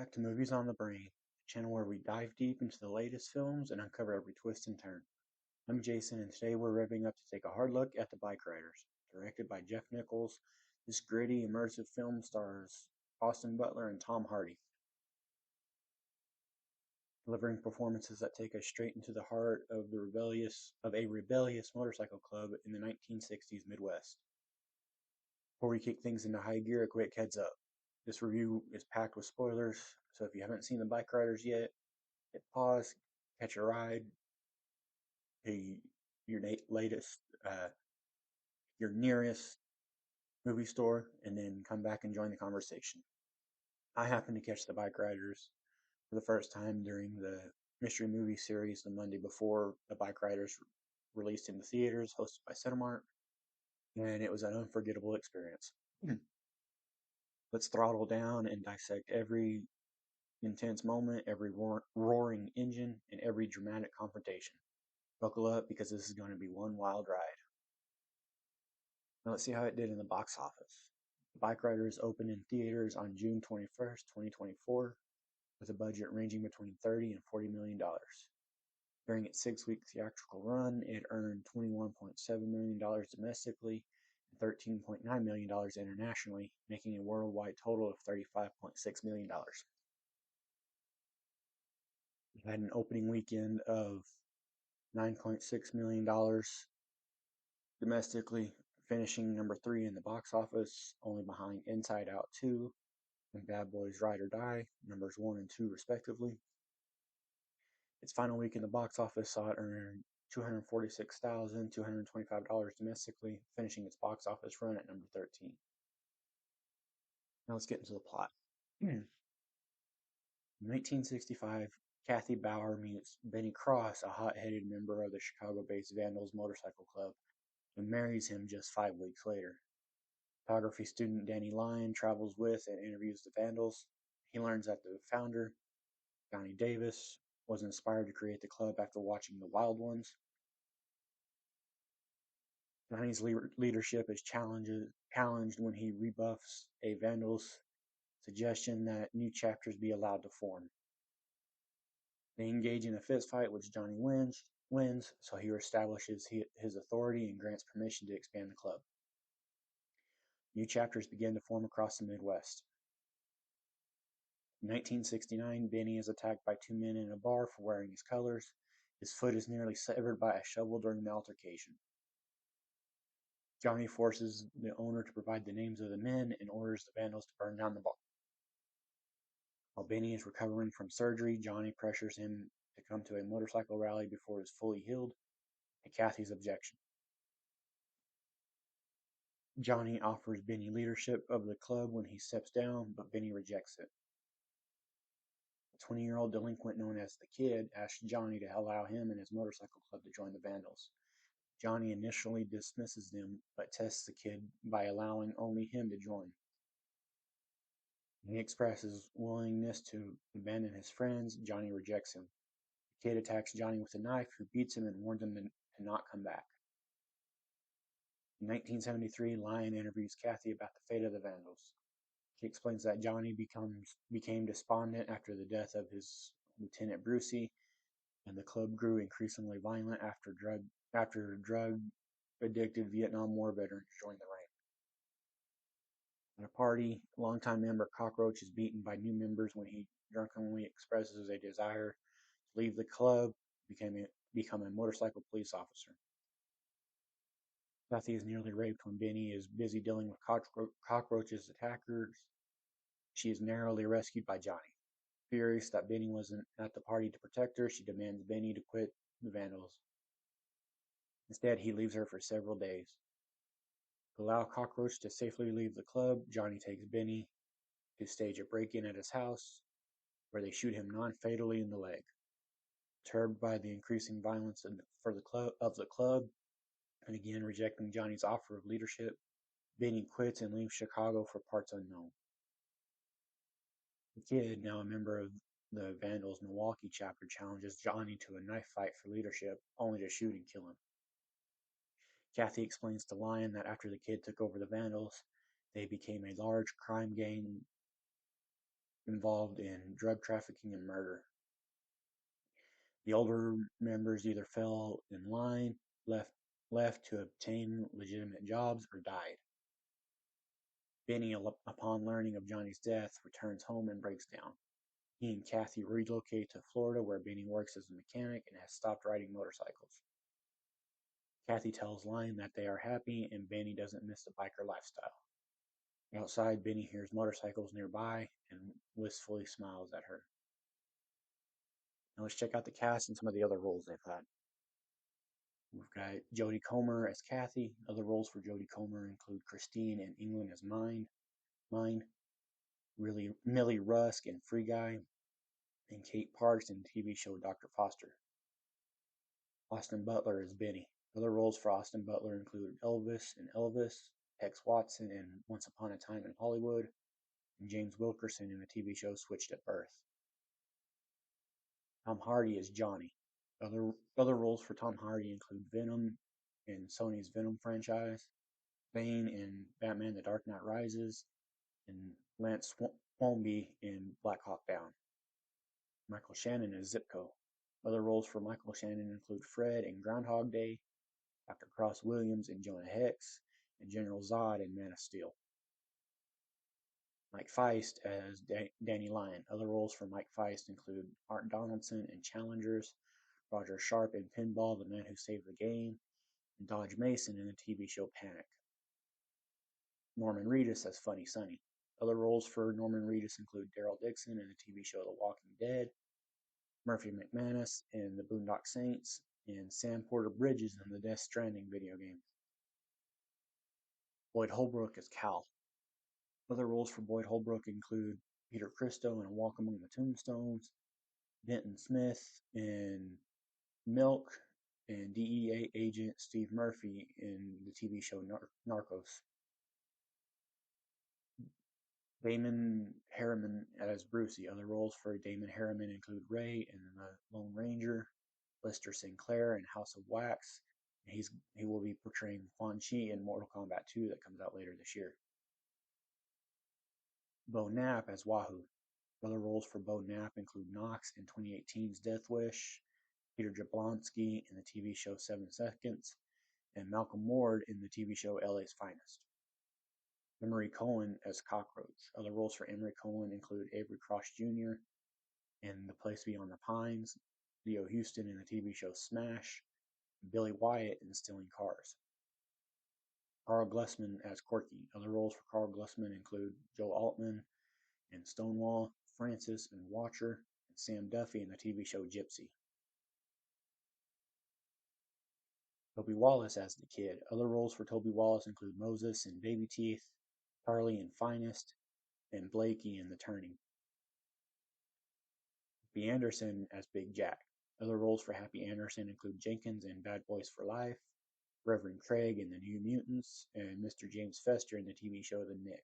back to Movies on the Brain, the channel where we dive deep into the latest films and uncover every twist and turn. I'm Jason, and today we're revving up to take a hard look at The Bikeriders. Directed by Jeff Nichols, this gritty, immersive film stars Austin Butler and Tom Hardy, delivering performances that take us straight into the heart of a rebellious motorcycle club in the 1960s Midwest. Before we kick things into high gear, a quick heads up. This review is packed with spoilers, so if you haven't seen The Bikeriders yet, hit pause, catch a ride to your latest, your nearest movie store, and then come back and join the conversation. I happened to catch The Bikeriders for the first time during the mystery movie series the Monday before The Bikeriders released in the theaters, hosted by Cinemark, and it was an unforgettable experience. Let's throttle down and dissect every intense moment, every roaring engine, and every dramatic confrontation. Buckle up because this is going to be one wild ride. Now let's see how it did in the box office. Bikeriders opened in theaters on June 21st, 2024, with a budget ranging between $30 and $40 million. During its 6-week theatrical run, it earned $21.7 million domestically and $13.9 million internationally, making a worldwide total of $35.6 million. It had an opening weekend of $9.6 million domestically, finishing number 3 in the box office, only behind Inside Out 2 and Bad Boys Ride or Die, numbers 1 and 2 respectively. Its final week in the box office saw it earn $246,225 domestically, finishing its box office run at number 13. Now let's get into the plot. In 1965, Kathy Bauer meets Benny Cross, a hot-headed member of the Chicago-based Vandals Motorcycle Club, and marries him just 5 weeks later. Photography student Danny Lyon travels with and interviews the Vandals. He learns that the founder, Johnny Davis, was inspired to create the club after watching The Wild Ones. Johnny's leadership is challenged when he rebuffs a Vandal's suggestion that new chapters be allowed to form. They engage in a fistfight, which Johnny wins, so he establishes his authority and grants permission to expand the club. New chapters begin to form across the Midwest. In 1969, Benny is attacked by 2 men in a bar for wearing his colors. His foot is nearly severed by a shovel during the altercation. Johnny forces the owner to provide the names of the men and orders the Vandals to burn down the bar. While Benny is recovering from surgery, Johnny pressures him to come to a motorcycle rally before he is fully healed, at Kathy's objection. Johnny offers Benny leadership of the club when he steps down, but Benny rejects it. A 20-year-old delinquent known as the Kid asks Johnny to allow him and his motorcycle club to join the Vandals. Johnny initially dismisses them, but tests the Kid by allowing only him to join. When he expresses willingness to abandon his friends, Johnny rejects him. The Kid attacks Johnny with a knife, who beats him and warns him to not come back. In 1973, Lyon interviews Kathy about the fate of the Vandals. He explains that Johnny became despondent after the death of his Lieutenant Brucey, and the club grew increasingly violent after drug-addicted Vietnam War veterans joined the ranks. At a party, longtime member Cockroach is beaten by new members when he drunkenly expresses a desire to leave the club, become a motorcycle police officer. Kathy is nearly raped when Benny is busy dealing with Cockroach's attackers. She is narrowly rescued by Johnny. Furious that Benny wasn't at the party to protect her, she demands Benny to quit the Vandals. Instead, he leaves her for several days. To allow Cockroach to safely leave the club, Johnny takes Benny to stage a break-in at his house, where they shoot him non-fatally in the leg. Perturbed by the increasing violence of the club, and again rejecting Johnny's offer of leadership, Benny quits and leaves Chicago for parts unknown. The Kid, now a member of the Vandals' Milwaukee chapter, challenges Johnny to a knife fight for leadership, only to shoot and kill him. Kathy explains to Lyon that after the Kid took over the Vandals, they became a large crime gang involved in drug trafficking and murder. The older members either fell in line, left left to obtain legitimate jobs, or died. Benny, upon learning of Johnny's death, returns home and breaks down. He and Kathy relocate to Florida, where Benny works as a mechanic and has stopped riding motorcycles. Kathy tells Lyon that they are happy and Benny doesn't miss the biker lifestyle. Outside, Benny hears motorcycles nearby and wistfully smiles at her. Now let's check out the cast and some of the other roles they've had. We've got Jodie Comer as Kathy. Other roles for Jodie Comer include Christine and England as Mine, really Millie Rusk in Free Guy, and Kate Parks in the TV show Dr. Foster. Austin Butler as Benny. Other roles for Austin Butler include Elvis in Elvis, Tex Watson in Once Upon a Time in Hollywood, and James Wilkerson in the TV show Switched at Birth. Tom Hardy as Johnny. Other roles for Tom Hardy include Venom in Sony's Venom franchise, Bane in Batman The Dark Knight Rises, and Lance Swomby in Black Hawk Down. Michael Shannon as Zipco. Other roles for Michael Shannon include Fred in Groundhog Day, Dr. Cross Williams in Jonah Hex, and General Zod in Man of Steel. Mike Feist as Danny Lyon. Other roles for Mike Feist include Art Donaldson in Challengers, Roger Sharp in Pinball, The Man Who Saved the Game, and Dodge Mason in the TV show Panic. Norman Reedus as Funny Sonny. Other roles for Norman Reedus include Daryl Dixon in the TV show The Walking Dead, Murphy McManus in The Boondock Saints, and Sam Porter Bridges in the Death Stranding video game. Boyd Holbrook as Cal. Other roles for Boyd Holbrook include Peter Cristo in A Walk Among the Tombstones, Denton Smith in Milk, and DEA agent Steve Murphy in the TV show Narcos. Damon Harriman as Brucey. Other roles for Damon Harriman include Ray in The Lone Ranger, Lester Sinclair in House of Wax, and he will be portraying Quan Chi in Mortal Kombat 2 that comes out later this year. Bo Knapp as Wahoo. Other roles for Bo Knapp include Knox in 2018's Death Wish, Peter Jablonski in the TV show 7 Seconds, and Malcolm Ward in the TV show LA's Finest. Emery Cohen as Cockroach. Other roles for Emery Cohen include Avery Cross Jr. in The Place Beyond the Pines, Leo Houston in the TV show Smash, and Billy Wyatt in Stealing Cars. Carl Glusman as Corky. Other roles for Carl Glusman include Joe Altman in Stonewall, Francis in Watcher, and Sam Duffy in the TV show Gypsy. Toby Wallace as the Kid. Other roles for Toby Wallace include Moses in Baby Teeth, Charlie in Finest, and Blakey in The Turning. Happy Anderson as Big Jack. Other roles for Happy Anderson include Jenkins in Bad Boys for Life, Reverend Craig in The New Mutants, and Mr. James Fester in the TV show The Nick.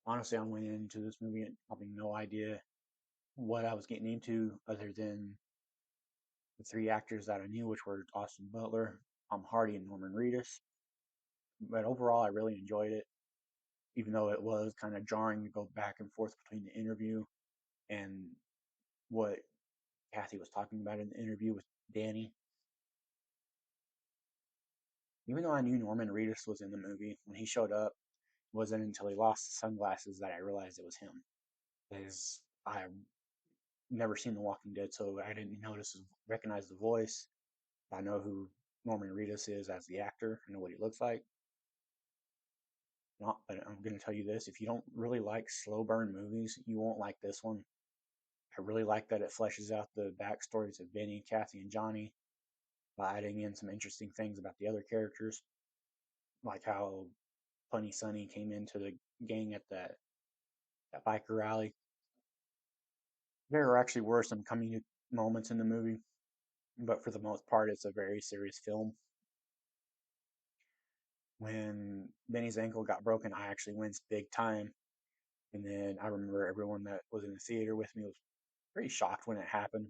Honestly, I went into this movie having no idea what I was getting into other than the three actors that I knew, which were Austin Butler, Tom Hardy, and Norman Reedus. But overall, I really enjoyed it, even though it was kind of jarring to go back and forth between the interview and what Kathy was talking about in the interview with Danny. Even though I knew Norman Reedus was in the movie, when he showed up, it wasn't until he lost the sunglasses that I realized it was him. Because I've never seen The Walking Dead, so I didn't recognize the voice. I know who Norman Reedus is as the actor. I know what he looks like. But I'm going to tell you this: if you don't really like slow burn movies, you won't like this one. I really like that it fleshes out the backstories of Benny, Kathy, and Johnny by adding in some interesting things about the other characters, like how Funny Sonny came into the gang at that biker rally. There actually were some comedic moments in the movie, but for the most part, it's a very serious film. When Benny's ankle got broken, I actually winced big time. And then I remember everyone that was in the theater with me was pretty shocked when it happened,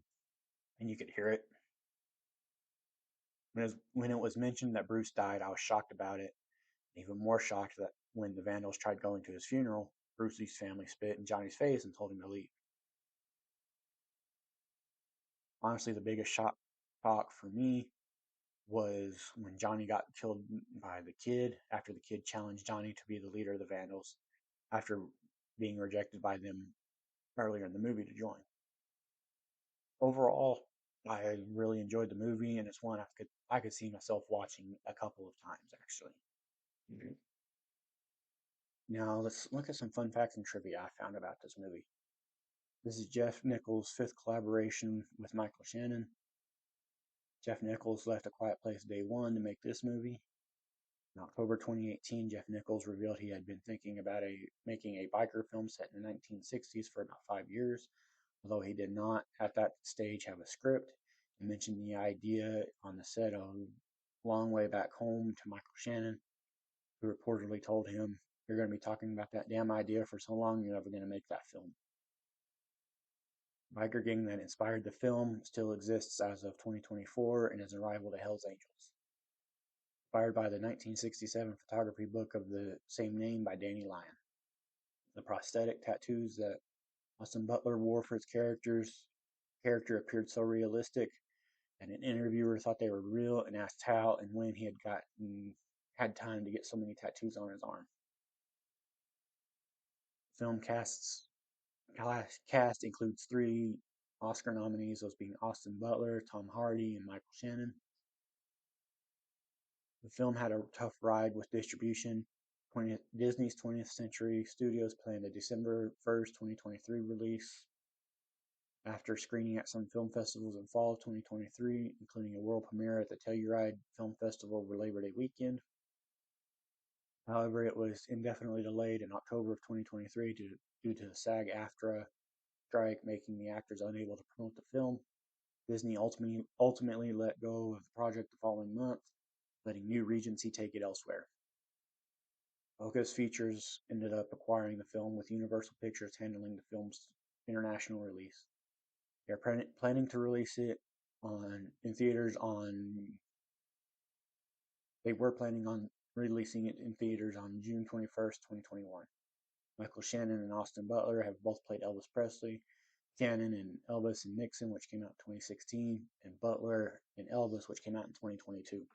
and you could hear it. When it was mentioned that Bruce died, I was shocked about it. Even more shocked that when the Vandals tried going to his funeral, Brucey's family spit in Johnny's face and told him to leave. Honestly, the biggest shock for me was when Johnny got killed by the kid after the kid challenged Johnny to be the leader of the Vandals after being rejected by them earlier in the movie to join. Overall, I really enjoyed the movie, and it's one I could see myself watching a couple of times actually. Now let's look at some fun facts and trivia I found about this movie. This is Jeff Nichols' fifth collaboration with Michael Shannon. Jeff Nichols left A Quiet Place day one to make this movie. In October 2018, Jeff Nichols revealed he had been thinking about making a biker film set in the 1960s for about 5 years, although he did not at that stage have a script. He mentioned the idea on the set of Long Way Back Home to Michael Shannon, who reportedly told him, "You're going to be talking about that damn idea for so long, you're never going to make that film." Biker gang that inspired the film still exists as of 2024 and is a rival to Hell's Angels. Inspired by the 1967 photography book of the same name by Danny Lyon. The prosthetic tattoos that Austin Butler wore for his character appeared so realistic that an interviewer thought they were real and asked how and when he had time to get so many tattoos on his arm. Film cast includes 3 Oscar nominees, those being Austin Butler, Tom Hardy, and Michael Shannon. The film had a tough ride with distribution. Disney's 20th Century Studios planned a December 1st, 2023 release. After screening at some film festivals in fall of 2023, including a world premiere at the Telluride Film Festival over Labor Day weekend. However, it was indefinitely delayed in October of 2023 due to the SAG-AFTRA strike, making the actors unable to promote the film. Disney ultimately let go of the project the following month, letting New Regency take it elsewhere. Focus Features ended up acquiring the film, with Universal Pictures handling the film's international release. They're planning to release it in theaters on. They were planning on releasing it in theaters on June 21st, 2021. Michael Shannon and Austin Butler have both played Elvis Presley. Shannon in Elvis and Nixon, which came out in 2016, and Butler in Elvis, which came out in 2022.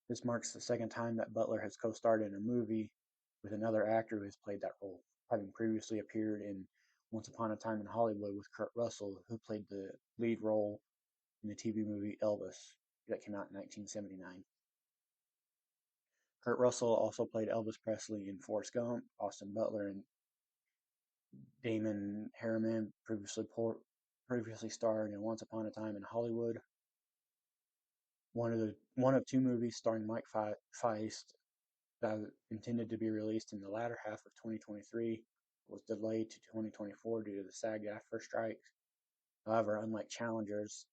This marks the second time that Butler has co-starred in a movie with another actor who has played that role, having previously appeared in Once Upon a Time in Hollywood with Kurt Russell, who played the lead role in the TV movie Elvis that came out in 1979. Kurt Russell also played Elvis Presley in Forrest Gump. Austin Butler and Damon Harriman previously starred in Once Upon a Time in Hollywood. One of 2 movies starring Mike Feist that was intended to be released in the latter half of 2023 was delayed to 2024 due to the SAG-AFTRA strike. However, unlike Challengers,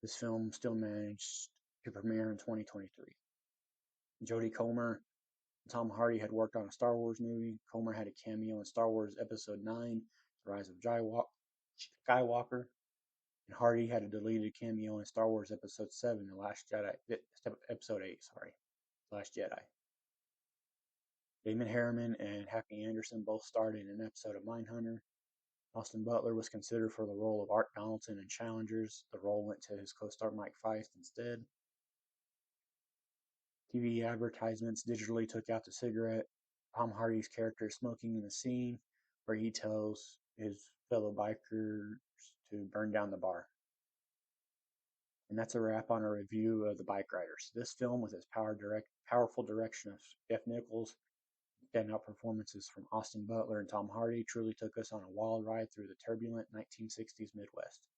this film still managed to premiere in 2023. Jodie Comer and Tom Hardy had worked on a Star Wars movie. Comer had a cameo in Star Wars Episode 9, The Rise of Skywalker, and Hardy had a deleted cameo in Star Wars Episode 7, Episode 8, The Last Jedi. Damon Harriman and Happy Anderson both starred in an episode of Mindhunter. Austin Butler was considered for the role of Art Donaldson in Challengers. The role went to his co-star Mike Feist instead. TV advertisements digitally took out the cigarette. Tom Hardy's character is smoking in the scene where he tells his fellow bikers to burn down the bar. And that's a wrap on our review of the Bikeriders. This film, with its powerful direction of Jeff Nichols, standout performances from Austin Butler and Tom Hardy, truly took us on a wild ride through the turbulent 1960s Midwest.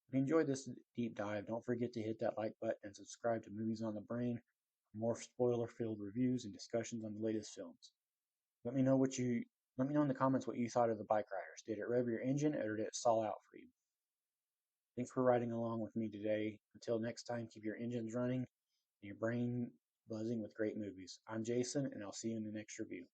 If you enjoyed this deep dive, don't forget to hit that like button and subscribe to Movies on the Brain for more spoiler-filled reviews and discussions on the latest films. Let me know in the comments what you thought of the Bikeriders. Did it rev your engine, or did it stall out for you? Thanks for riding along with me today. Until next time, keep your engines running and your brain buzzing with great movies. I'm Jason, and I'll see you in the next review.